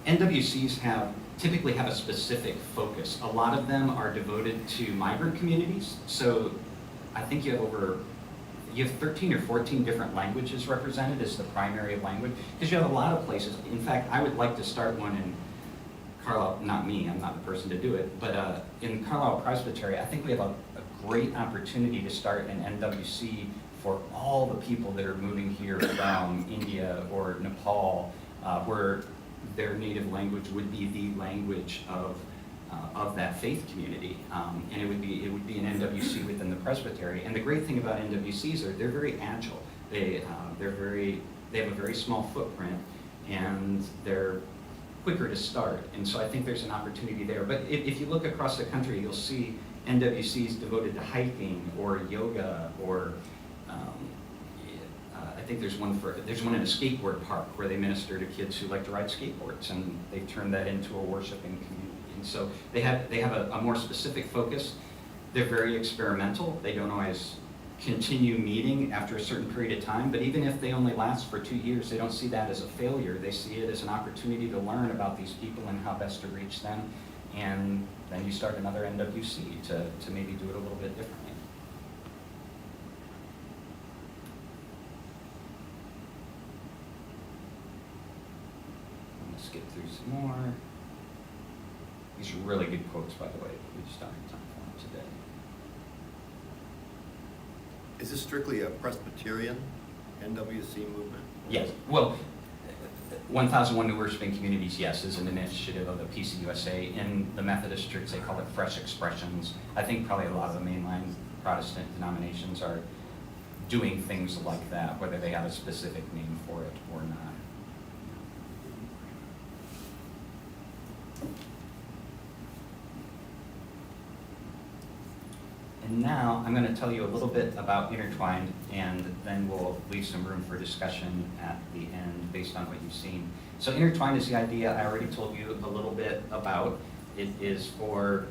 NWCs typically have a specific focus. A lot of them are devoted to migrant communities. So I think you have 13 or 14 different languages represented as the primary language, because you have a lot of places. In fact, I would like to start one in Carlisle, not me, I'm not the person to do it, but in Carlisle Presbytery, I think we have a great opportunity to start an NWC for all the people that are moving here from India or Nepal, where their native language would be the language of that faith community, and it would be an NWC within the presbytery. And the great thing about NWCs are they're very agile. They have a very small footprint, and they're quicker to start. And so I think there's an opportunity there. But if you look across the country, you'll see NWCs devoted to hiking or yoga, or I think there's one in a skateboard park where they minister to kids who like to ride skateboards, and they've turned that into a worshiping community. And so they have a more specific focus. They're very experimental. They don't always continue meeting after a certain period of time, but even if they only last for 2 years, they don't see that as a failure. They see it as an opportunity to learn about these people and how best to reach them. And then you start another NWC to maybe do it a little bit differently. I'm going to skip through some more. These are really good quotes, by the way, but we just don't have time for them today. Is this strictly a Presbyterian NWC movement? Yes. Well, 1001 New Worshiping Communities, yes, is an initiative of the PCUSA. In the Methodist Church, they call it Fresh Expressions. I think probably a lot of the mainline Protestant denominations are doing things like that, whether they have a specific name for it or not. And now I'm going to tell you a little bit about Intertwined, and then we'll leave some room for discussion at the end based on what you've seen. So Intertwined is the idea I already told you a little bit about. It is for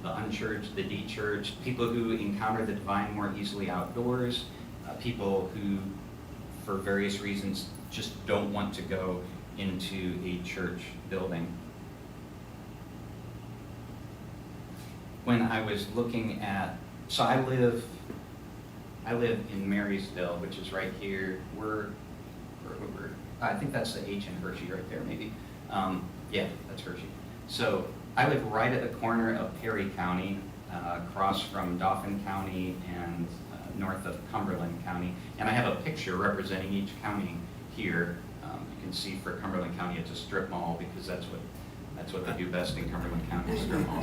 the unchurched, the de-churched, people who encounter the divine more easily outdoors, people who, for various reasons, just don't want to go into a church building. When I was looking at, so I live in Marysville, which is right here. I think that's the H in Hershey right there, maybe. Yeah, that's Hershey. So I live right at the corner of Perry County, across from Dauphin County and north of Cumberland County. And I have a picture representing each county here. You can see for Cumberland County, it's a strip mall, because that's what they do best in Cumberland County, strip mall.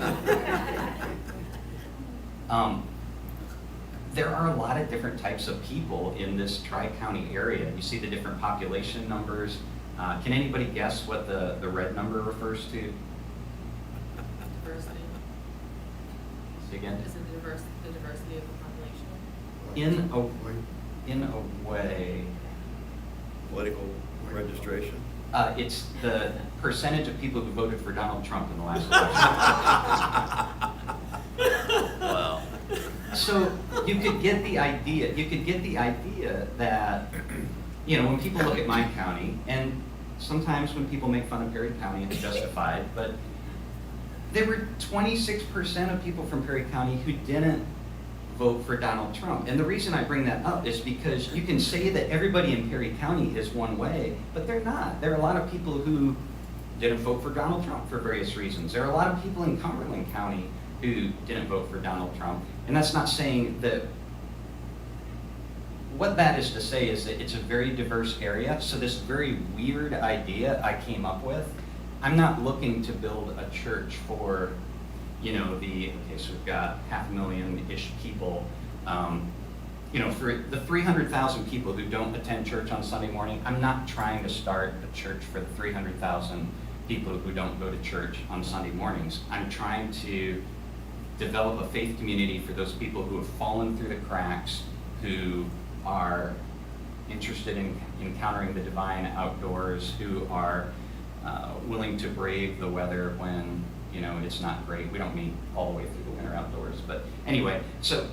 There are a lot of different types of people in this Tri-County area. You see the different population numbers. Can anybody guess what the red number refers to? Diversity. Say again? Is it the diversity of the population? In a way. Political registration? It's the percentage of people who voted for Donald Trump in the last election. Wow. So you could get the idea that, when people look at my county, and sometimes when people make fun of Perry County, it's justified, but there were 26% of people from Perry County who didn't vote for Donald Trump. And the reason I bring that up is because you can say that everybody in Perry County is one way, but they're not. There are a lot of people who didn't vote for Donald Trump for various reasons. There are a lot of people in Cumberland County who didn't vote for Donald Trump. And that's not saying that, what that is to say is that it's a very diverse area. So this very weird idea I came up with, I'm not looking to build a church for, okay, so we've got 500,000-ish people. you know, for the 300,000 people who don't attend church on Sunday morning, I'm not trying to start a church for the 300,000 people who don't go to church on Sunday mornings. I'm trying to develop a faith community for those people who have fallen through the cracks, who are interested in encountering the divine outdoors, who are willing to brave the weather when, you know, it's not great. We don't mean all the way through the winter outdoors. But anyway, so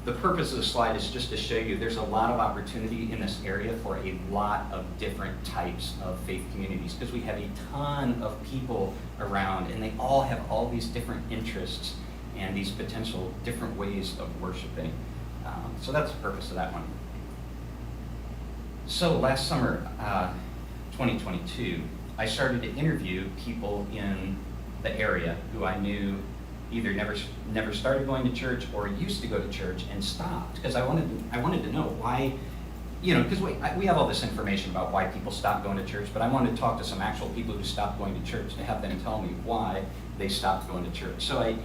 the purpose of the slide is just to show you there's a lot of opportunity in this area for a lot of different types of faith communities, because we have a ton of people around and they all have all these different interests and these potential different ways of worshiping. So that's the purpose of that one. So last summer, 2022, I started to interview people in the area who I knew either never started going to church or used to go to church and stopped, because I wanted to know why, you know, because we have all this information about why people stop going to church, but I wanted to talk to some actual people who stopped going to church to have them tell me why they stopped going to church. So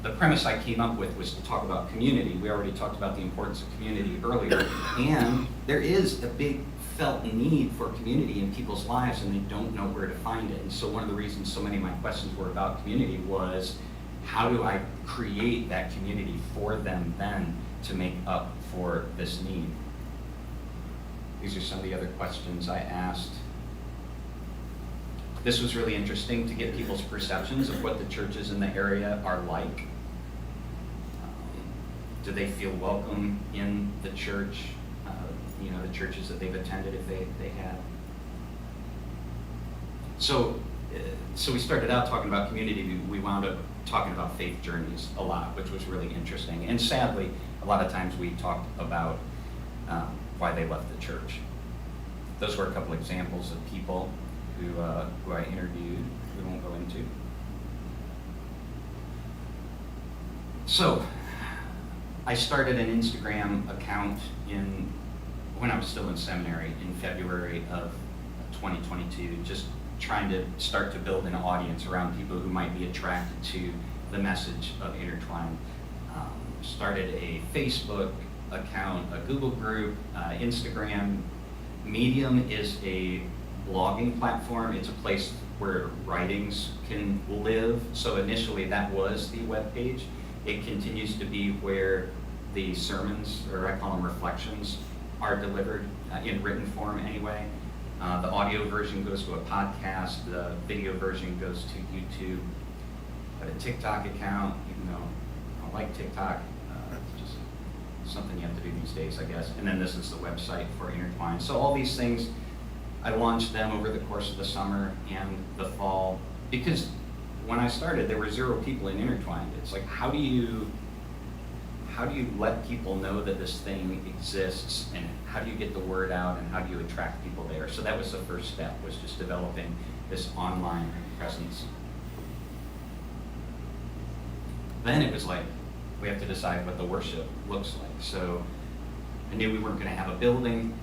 the premise I came up with was to talk about community. We already talked about the importance of community earlier, and there is a big felt need for community in people's lives, and they don't know where to find it. And so one of the reasons so many of my questions were about community was, how do I create that community for them then to make up for this need? These are some of the other questions I asked. This was really interesting to get people's perceptions of what the churches in the area are like. Do they feel welcome in the church? You know, the churches that they've attended, if they have. So we started out talking about community. We wound up talking about faith journeys a lot, which was really interesting. And sadly, a lot of times we talked about why they left the church. Those were a couple examples of people who I interviewed. We won't go into. So I started an Instagram account when I was still in seminary in February of 2022, just trying to start to build an audience around people who might be attracted to the message of Intertwined. Started a Facebook account, a Google group, Instagram. Medium is a blogging platform. It's a place where writings can live. So initially that was the webpage. It continues to be where the sermons, or I call them reflections, are delivered in written form anyway. The audio version goes to a podcast. The video version goes to YouTube. Got a TikTok account, even though I don't like TikTok. It's just something you have to do these days, I guess. And then this is the website for Intertwined. So all these things, I launched them over the course of the summer and the fall, because when I started, there were 0 people in Intertwined. It's like, how do you let people know that this thing exists, and how do you get the word out, and how do you attract people there? So that was the first step, was just developing this online presence. Then it was like, we have to decide what the worship looks like. So I knew we weren't going to have a building.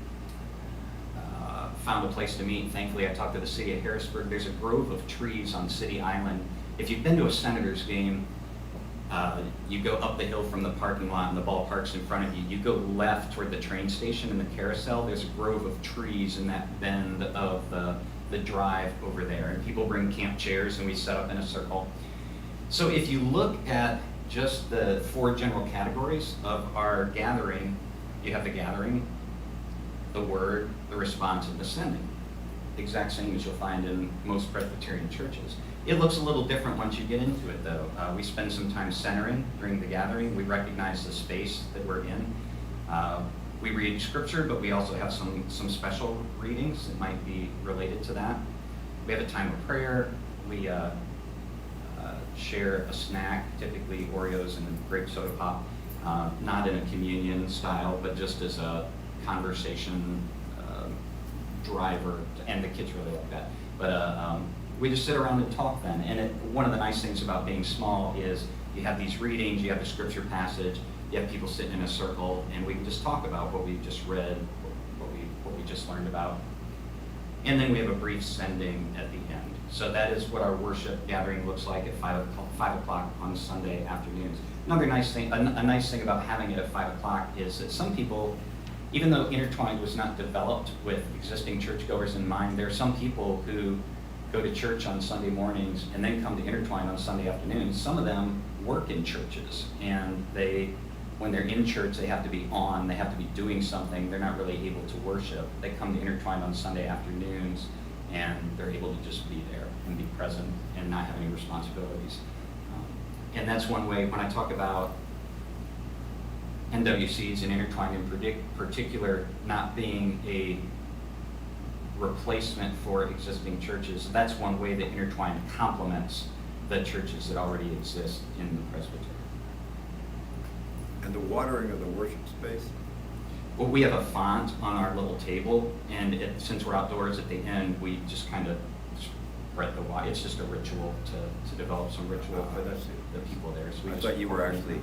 Found a place to meet. Thankfully, I talked to the city of Harrisburg. There's a grove of trees on City Island. If you've been to a Senators game, you go up the hill from the parking lot and the ballpark's in front of you. You go left toward the train station and the carousel. There's a grove of trees in that bend of the drive over there. And people bring camp chairs and we set up in a circle. So if you look at just the 4 general categories of our gathering, you have the gathering, the word, the response, and the sending. The exact same as you'll find in most Presbyterian churches. It looks a little different once you get into it, though. We spend some time centering during the gathering. We recognize the space that we're in. We read scripture, but we also have some special readings that might be related to that. We have a time of prayer. We share a snack, typically Oreos and grape soda pop, not in a communion style, but just as a conversation driver, and the kids really like that. But we just sit around and talk then. And one of the nice things about being small is you have these readings, you have the scripture passage, you have people sitting in a circle, and we can just talk about what we just read, what we just learned about. And then we have a brief sending at the end. So that is what our worship gathering looks like at 5 o'clock on Sunday afternoons. Another nice thing, a nice thing about having it at 5 o'clock is that some people, even though Intertwined was not developed with existing churchgoers in mind, there are some people who go to church on Sunday mornings and then come to Intertwined on Sunday afternoons. Some of them work in churches, and when they're in church, they have to be on, they have to be doing something, they're not really able to worship. They come to Intertwined on Sunday afternoons, and they're able to just be there and be present and not have any responsibilities. And that's one way, when I talk about NWCs and Intertwined in particular not being a replacement for existing churches, that's one way that Intertwined complements the churches that already exist in the presbytery. And the watering of the worship space? Well, we have a font on our little table, and since we're outdoors at the end, we just kind of spread the water. It's just a ritual to develop some ritual for the people there. So I thought you were actually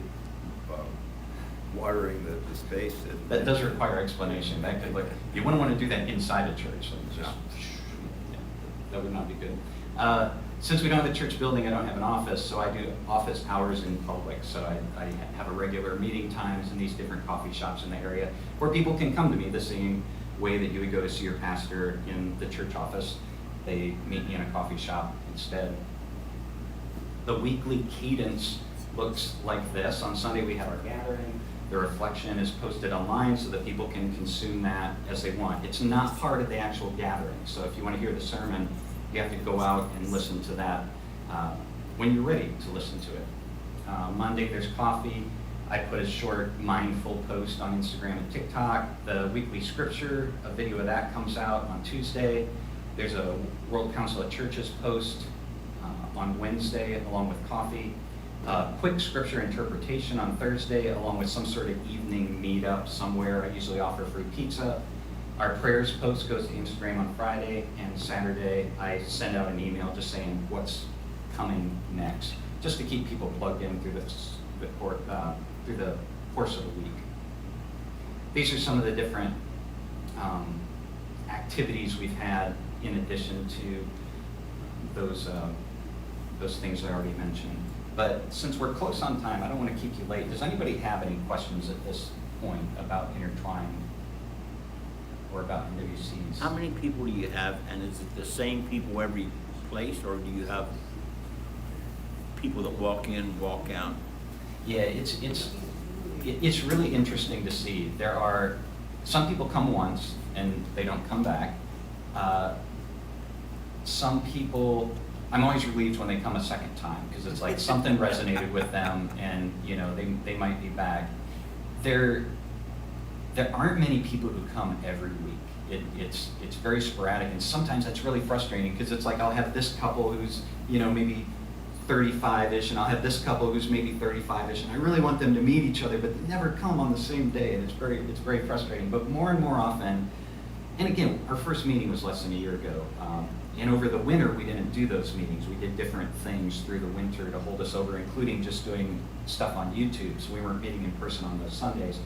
watering the space. That does require explanation. That could, you wouldn't want to do that inside a church. Yeah, that would not be good. Since we don't have a church building, I don't have an office, so I do office hours in public. So I have a regular meeting times in these different coffee shops in the area where people can come to me the same way that you would go to see your pastor in the church office. They meet me in a coffee shop instead. The weekly cadence looks like this. On Sunday we have our gathering. The reflection is posted online so that people can consume that as they want. It's not part of the actual gathering. So if you want to hear the sermon, you have to go out and listen to that when you're ready to listen to it. Monday there's coffee. I put a short mindful post on Instagram and TikTok. The weekly scripture, a video of that comes out on Tuesday. There's a World Council of Churches post on Wednesday along with coffee. Quick scripture interpretation on Thursday along with some sort of evening meetup somewhere. I usually offer free pizza. Our prayers post goes to Instagram on Friday, and Saturday I send out an email just saying what's coming next, just to keep people plugged in through the course of the week. These are some of the different activities we've had in addition to those things I already mentioned. But since we're close on time, I don't want to keep you late. Does anybody have any questions at this point about Intertwined or about NWCs? How many people do you have, and is it the same people every place, or do you have people that walk in, walk out? Yeah, it's really interesting to see. There are some people come once and they don't come back. Some people, I'm always relieved when they come a second time because it's like something resonated with them, and they might be back. There aren't many people who come every week. It's very sporadic, and sometimes that's really frustrating because it's like I'll have this couple who's maybe 35-ish, and I'll have this couple who's maybe 35-ish, and I really want them to meet each other, but they never come on the same day, and it's very frustrating. But more and more often, and again, our first meeting was less than a year ago, and over the winter we didn't do those meetings. We did different things through the winter to hold us over, including just doing stuff on YouTube, so we weren't meeting in person on those Sundays.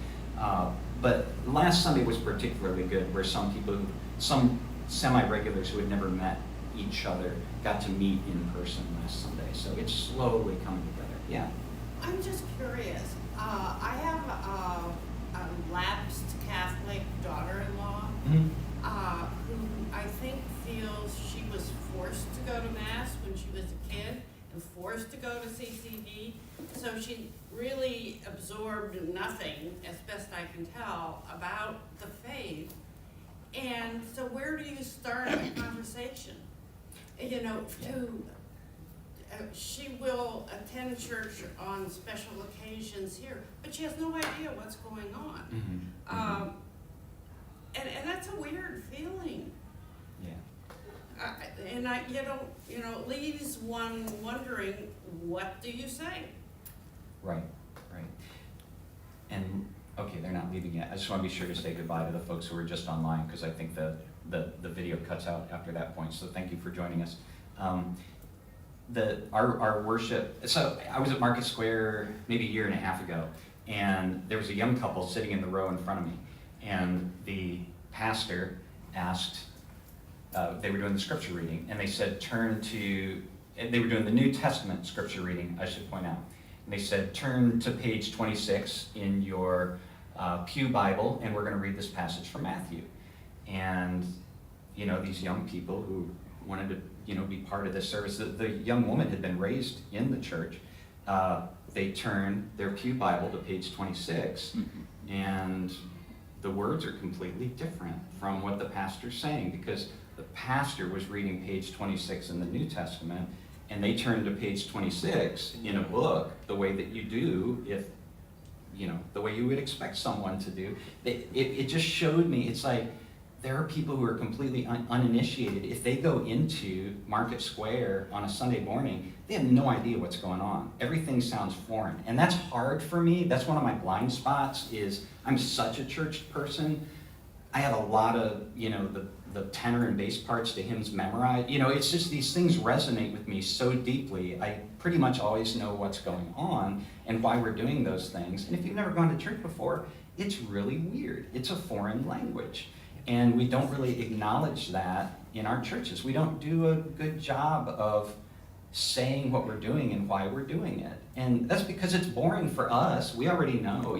But last Sunday was particularly good, where some semi-regulars who had never met each other got to meet in person last Sunday. So it's slowly coming together. Yeah. I'm just curious. I have a lapsed Catholic daughter-in-law who I think feels she was forced to go to Mass when she was a kid and forced to go to CCD. So she really absorbed nothing, as best I can tell, about the faith. And so where do you start a conversation? She will attend church on special occasions here, but she has no idea what's going on. And that's a weird feeling. Yeah. It leaves one wondering, what do you say? Right. And okay, they're not leaving yet. I just want to be sure to say goodbye to the folks who are just online, because I think the video cuts out after that point. So thank you for joining us. Our worship. So I was at Market Square maybe a year and a half ago, and there was a young couple sitting in the row in front of me, and the pastor asked they were doing the scripture reading, and they said, and they were doing the New Testament scripture reading, I should point out. And they said, turn to page 26 in your pew Bible, and we're going to read this passage from Matthew. And, these young people who wanted to, be part of this service, the young woman had been raised in the church. They turned their pew Bible to page 26, and the words are completely different from what the pastor's saying, because the pastor was reading page 26 in the New Testament, and they turned to page 26 in a book the way that you do the way you would expect someone to do. It just showed me, it's like, there are people who are completely uninitiated. If they go into Market Square on a Sunday morning, they have no idea what's going on. Everything sounds foreign. And that's hard for me. That's one of my blind spots, is I'm such a church person. I have a lot of, the tenor and bass parts to hymns memorized. It's just these things resonate with me so deeply. I pretty much always know what's going on and why we're doing those things. And if you've never gone to church before, it's really weird. It's a foreign language. And we don't really acknowledge that in our churches. We don't do a good job of saying what we're doing and why we're doing it. And that's because it's boring for us. We already know,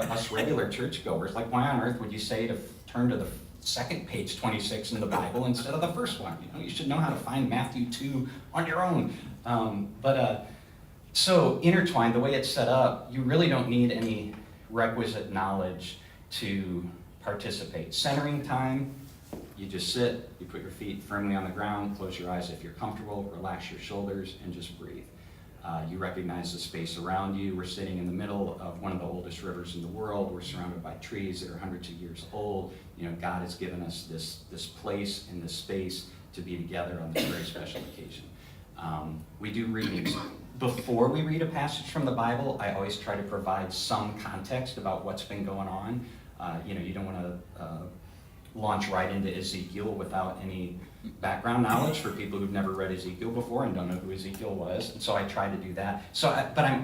us regular churchgoers, like, why on earth would you say to turn to the second page 26 in the Bible instead of the first one? You should know how to find Matthew 2 on your own. So Intertwined, the way it's set up, you really don't need any requisite knowledge to participate. Centering time, you just sit, you put your feet firmly on the ground, close your eyes if you're comfortable, relax your shoulders, and just breathe. You recognize the space around you. We're sitting in the middle of one of the oldest rivers in the world. We're surrounded by trees that are hundreds of years old. God has given us this place and this space to be together on this very special occasion. We do readings. Before we read a passage from the Bible, I always try to provide some context about what's been going on. You don't want to launch right into Ezekiel without any background knowledge for people who've never read Ezekiel before and don't know who Ezekiel was. And so I try to do that. But I'm